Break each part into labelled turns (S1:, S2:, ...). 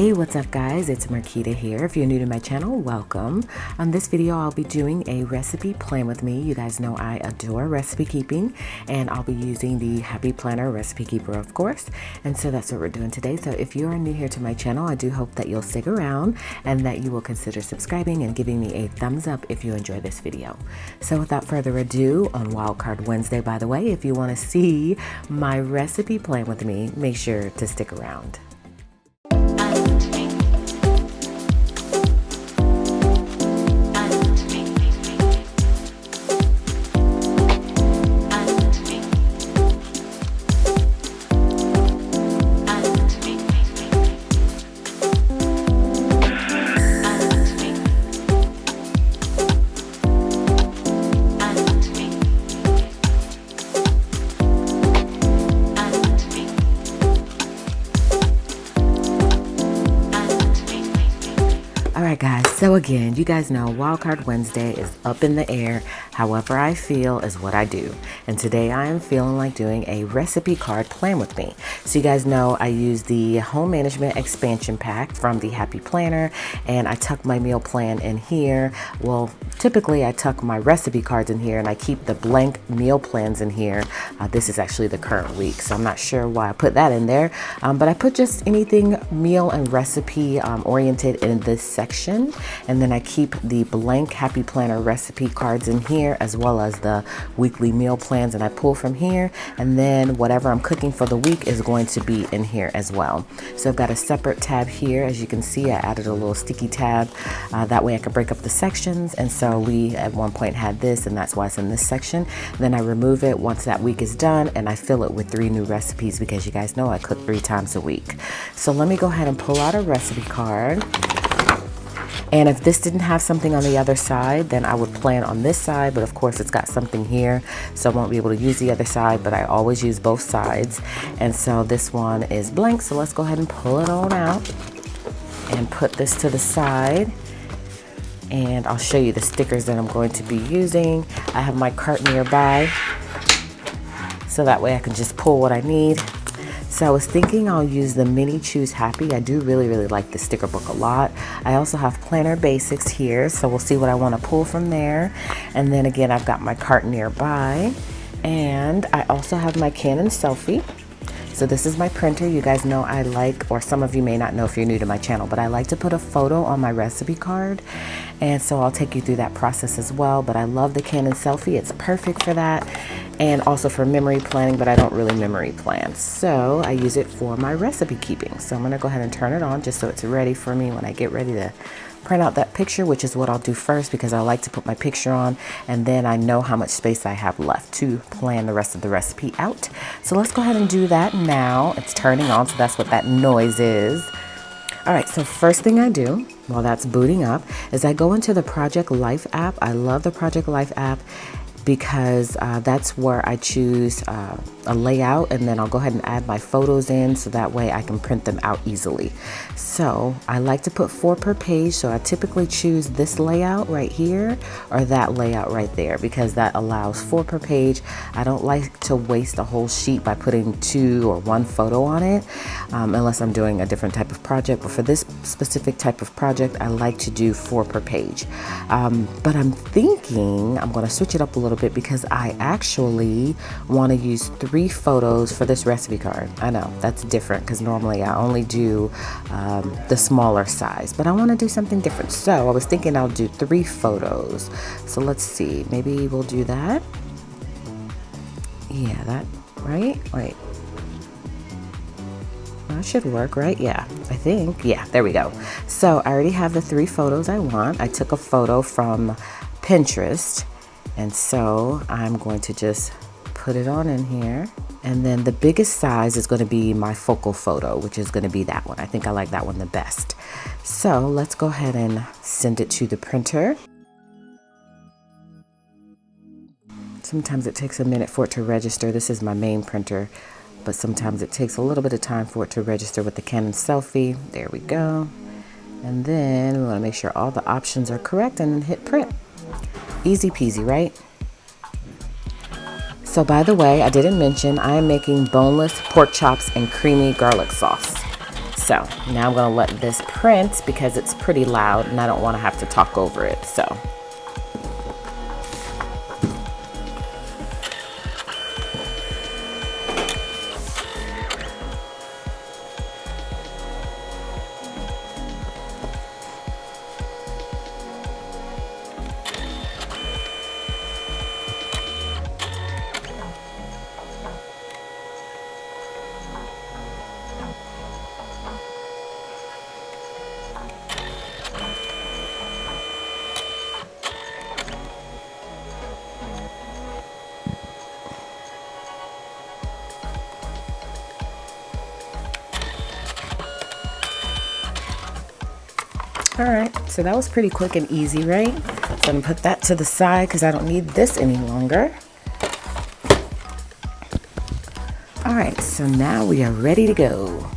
S1: Hey, what's up guys? It's Quita here. If you're new to my channel, welcome. On this video, I'll be doing a recipe plan with me. You guys know I adore recipe keeping, and I'll be using the Happy Planner Recipe Keeper, of course. And so that's what we're doing today. So if you are new here to my channel, I do hope that you'll stick around and that you will consider subscribing and giving me a thumbs up if you enjoy this video. So without further ado, on Wildcard Wednesday, by the way, if you want to see my recipe plan with me, make sure to stick around. Alright guys, so again, you guys know Wildcard Wednesday is up in the air. However I feel is what I do. And today I am feeling like doing a recipe card plan with me. So you guys know I use the Home Management Expansion Pack from the Happy Planner, and I tuck my meal plan in here. Well, typically I tuck my recipe cards in here and I keep the blank meal plans in here. This is actually the current week, so I'm not sure why I put that in there. But I put just anything meal and recipe oriented in this section. And then I keep the blank Happy Planner recipe cards in here, as well as the weekly meal plans, and I pull from here, and then whatever I'm cooking for the week is going to be in here as well. So I've got a separate tab here. As you can see, I added a little sticky tab. That way I can break up the sections, and so we at one point had this, and that's why it's in this section. Then I remove it once that week is done, and I fill it with 3 new recipes because you guys know I cook 3 times a week. So let me go ahead and pull out a recipe card. And if this didn't have something on the other side, then I would plan on this side, but of course it's got something here, so I won't be able to use the other side, but I always use both sides. And so this one is blank, so let's go ahead and pull it on out and put this to the side. And I'll show you the stickers that I'm going to be using. I have my cart nearby, so that way I can just pull what I need. So I was thinking I'll use the Mini Choose Happy. I do really like the sticker book a lot. I also have Planner Basics here, so we'll see what I want to pull from there. And then again, I've got my cart nearby. And I also have my Canon Selfie. So this is my printer. You guys know I like, or some of you may not know if you're new to my channel, but I like to put a photo on my recipe card. And so I'll take you through that process as well. But I love the Canon Selfie. It's perfect for that. And also for memory planning, but I don't really memory plan. So I use it for my recipe keeping. So I'm gonna go ahead and turn it on just so it's ready for me when I get ready to print out that picture, which is what I'll do first because I like to put my picture on, and then I know how much space I have left to plan the rest of the recipe out. So let's go ahead and do that now. It's turning on, so that's what that noise is. All right, so first thing I do while that's booting up is I go into the Project Life app. I love the Project Life app because that's where I choose a layout, and then I'll go ahead and add my photos in so that way I can print them out easily. So I like to put 4 per page, so I typically choose this layout right here or that layout right there because that allows 4 per page. I don't like to waste a whole sheet by putting 2 or 1 photo on it unless I'm doing a different type of project, but for this specific type of project I like to do 4 per page. But I'm thinking I'm going to switch it up a little bit because I actually want to use 3 photos for this recipe card. I know that's different because normally I only do the smaller size, but I want to do something different. So I was thinking I'll do 3 photos. So let's see, maybe we'll do that. Yeah, that, right? Wait. That should work, right? Yeah, I think. Yeah, there we go. So I already have the 3 photos I want. I took a photo from Pinterest, and so I'm going to just put it on in here. And then the biggest size is going to be my focal photo, which is going to be that one. I think I like that one the best. So let's go ahead and send it to the printer. Sometimes it takes a minute for it to register. This is my main printer, but sometimes it takes a little bit of time for it to register with the Canon Selfie. There we go. And then we want to make sure all the options are correct and then hit print. Easy peasy, right? So by the way, I didn't mention I am making boneless pork chops and creamy garlic sauce. So now I'm gonna let this print because it's pretty loud and I don't wanna have to talk over it, so. All right, so that was pretty quick and easy, right? So I'm gonna put that to the side because I don't need this any longer. All right, so now we are ready to go.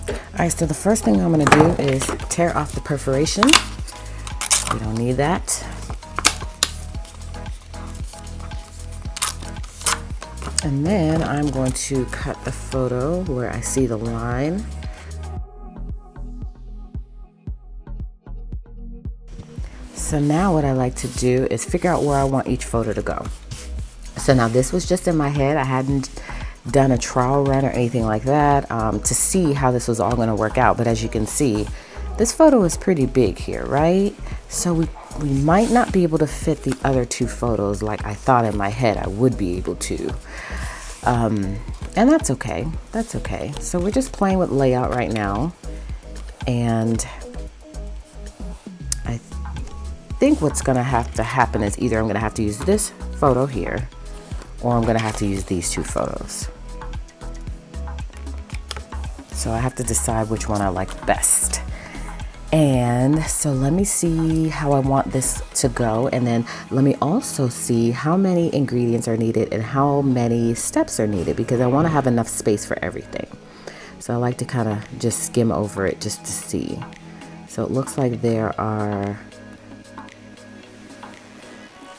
S1: All right, so the first thing I'm gonna do is tear off the perforation. We don't need that. And then I'm going to cut the photo where I see the line. So now what I like to do is figure out where I want each photo to go. So now this was just in my head. I hadn't done a trial run or anything like that to see how this was all going to work out. But as you can see, this photo is pretty big here, right? So we might not be able to fit the other two photos like I thought in my head I would be able to. And that's okay. That's okay. So we're just playing with layout right now. And I think what's going to have to happen is either I'm going to have to use this photo here or I'm going to have to use these two photos. So I have to decide which one I like best. And so let me see how I want this to go. And then let me also see how many ingredients are needed and how many steps are needed because I want to have enough space for everything. So I like to kind of just skim over it just to see. So it looks like there are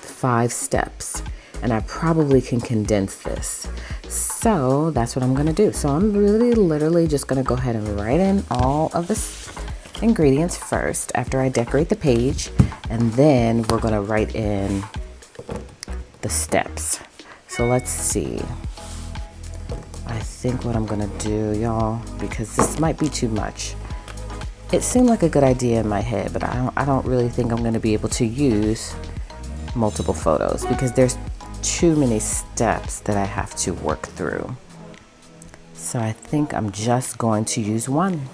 S1: 5 steps and I probably can condense this. So that's what I'm gonna do. So I'm really literally just gonna go ahead and write in all of the ingredients first after I decorate the page, and then we're gonna write in the steps. So let's see. I think what I'm gonna do, y'all, because this might be too much. It seemed like a good idea in my head, but I don't really think I'm gonna be able to use multiple photos because there's too many steps that I have to work through. So I think I'm just going to use one.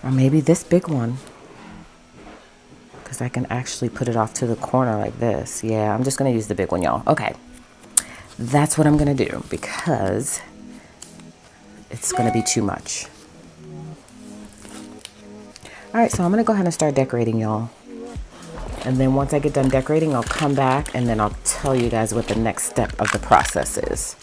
S1: Or maybe this big one. Because I can actually put it off to the corner like this. Yeah, I'm just going to use the big one, y'all. Okay. That's what I'm going to do because it's going to be too much. All right, so I'm going to go ahead and start decorating, y'all. And then once I get done decorating, I'll come back and then I'll tell you guys what the next step of the process is.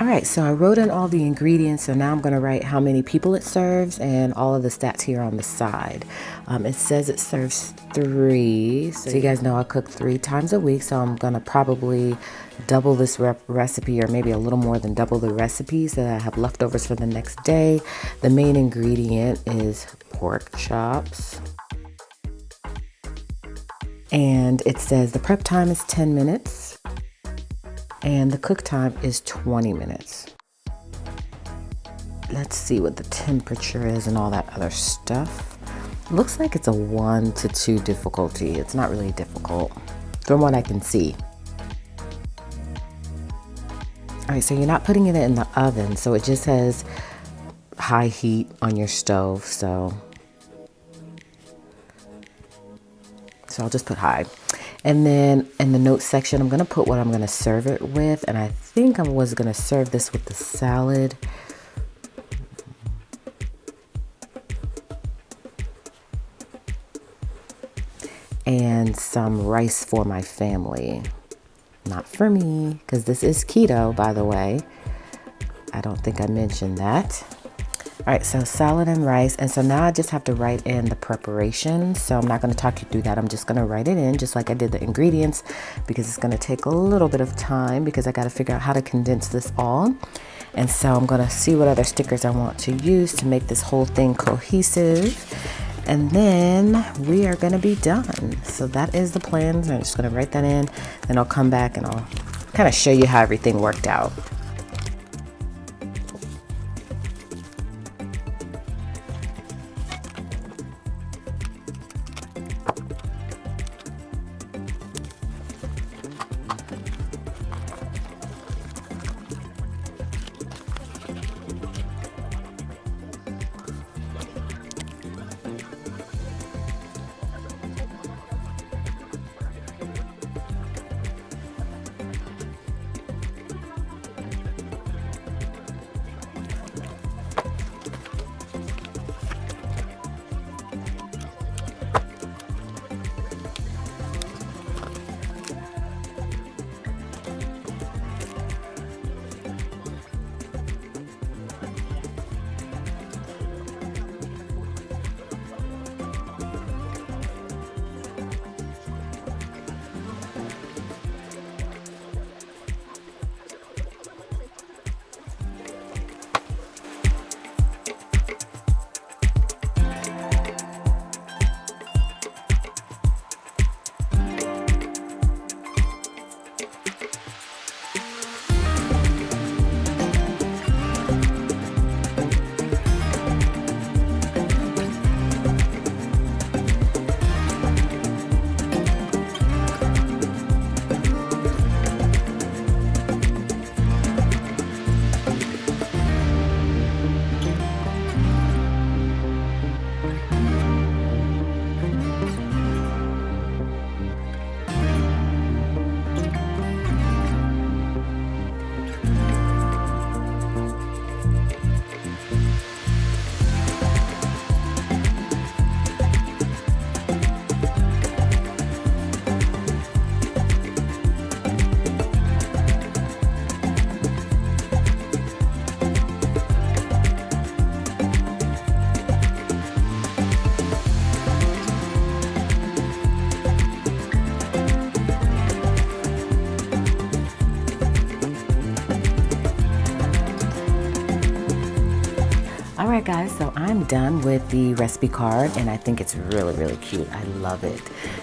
S1: All right, so I wrote in all the ingredients, so now I'm going to write how many people it serves and all of the stats here on the side. It says it serves 3, so you guys know I cook 3 times a week, so I'm going to probably double this recipe, or maybe a little more than double the recipe, so that I have leftovers for the next day. The main ingredient is pork chops. And it says the prep time is 10 minutes and the cook time is 20 minutes. Let's see what the temperature is and all that other stuff. Looks like it's a 1 to 2 difficulty. It's not really difficult from what I can see. All right, so you're not putting it in the oven, so it just says high heat on your stove, so I'll just put high. And then in the notes section, I'm gonna put what I'm gonna serve it with, and I think I was gonna serve this with the salad. And some rice for my family. Not for me, because this is keto, by the way. I don't think I mentioned that. All right, so salad and rice. And so now I just have to write in the preparation. So I'm not going to talk you through that. I'm just going to write it in just like I did the ingredients, because it's going to take a little bit of time because I got to figure out how to condense this all. And so I'm going to see what other stickers I want to use to make this whole thing cohesive. And then we are going to be done. So that is the plans. I'm just going to write that in. Then I'll come back and I'll kind of show you how everything worked out. All right, guys, so I'm done with the recipe card, and I think it's really, really cute. I love it.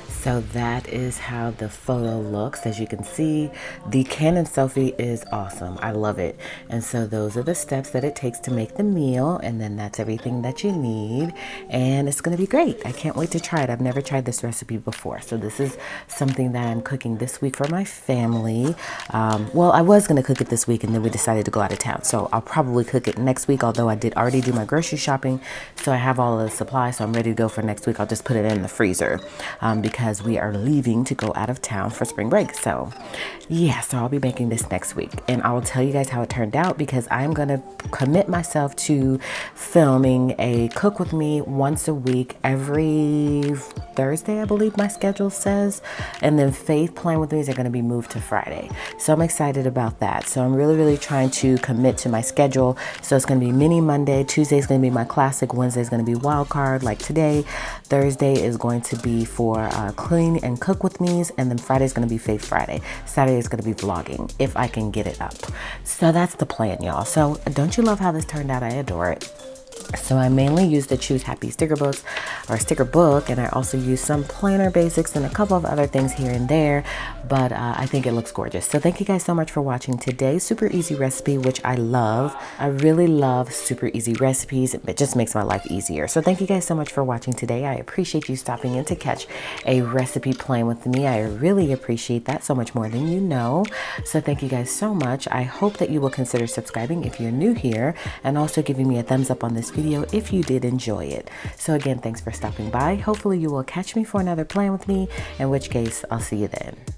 S1: So that is how the photo looks. As you can see, the Canon selfie is awesome. I love it. And so those are the steps that it takes to make the meal, and then that's everything that you need, and it's gonna be great. I can't wait to try it. I've never tried this recipe before, so this is something that I'm cooking this week for my family. Well, I was gonna cook it this week, and then we decided to go out of town, so I'll probably cook it next week, although I did already do my grocery shopping, so I have all of the supplies, so I'm ready to go for next week. I'll just put it in the freezer because as we are leaving to go out of town for spring break. So yeah, so I'll be making this next week, and I will tell you guys how it turned out, because I'm gonna commit myself to filming a cook with me once a week, every Thursday, I believe my schedule says, and then Faith Plan with Me are going to be moved to Friday. So I'm excited about that. So I'm really trying to commit to my schedule. So it's going to be mini Monday, Tuesday is going to be my classic, Wednesday is going to be wild card like today, Thursday is going to be for clean and cook with me's, and then Friday is going to be Faith Friday. Saturday is going to be vlogging if I can get it up. So that's the plan, y'all. So don't you love how this turned out? I adore it. So I mainly use the Choose Happy sticker books or sticker book, and I also use some planner basics and a couple of other things here and there, but I think it looks gorgeous. So thank you guys so much for watching today's super easy recipe, which I love. I really love super easy recipes. It just makes my life easier. So thank you guys so much for watching today. I appreciate you stopping in to catch a recipe plan with me. I really appreciate that so much more than you know. So thank you guys so much. I hope that you will consider subscribing if you're new here, and also giving me a thumbs up on this video if you did enjoy it. So again, thanks for stopping by. Hopefully you will catch me for another plan with me, in which case I'll see you then.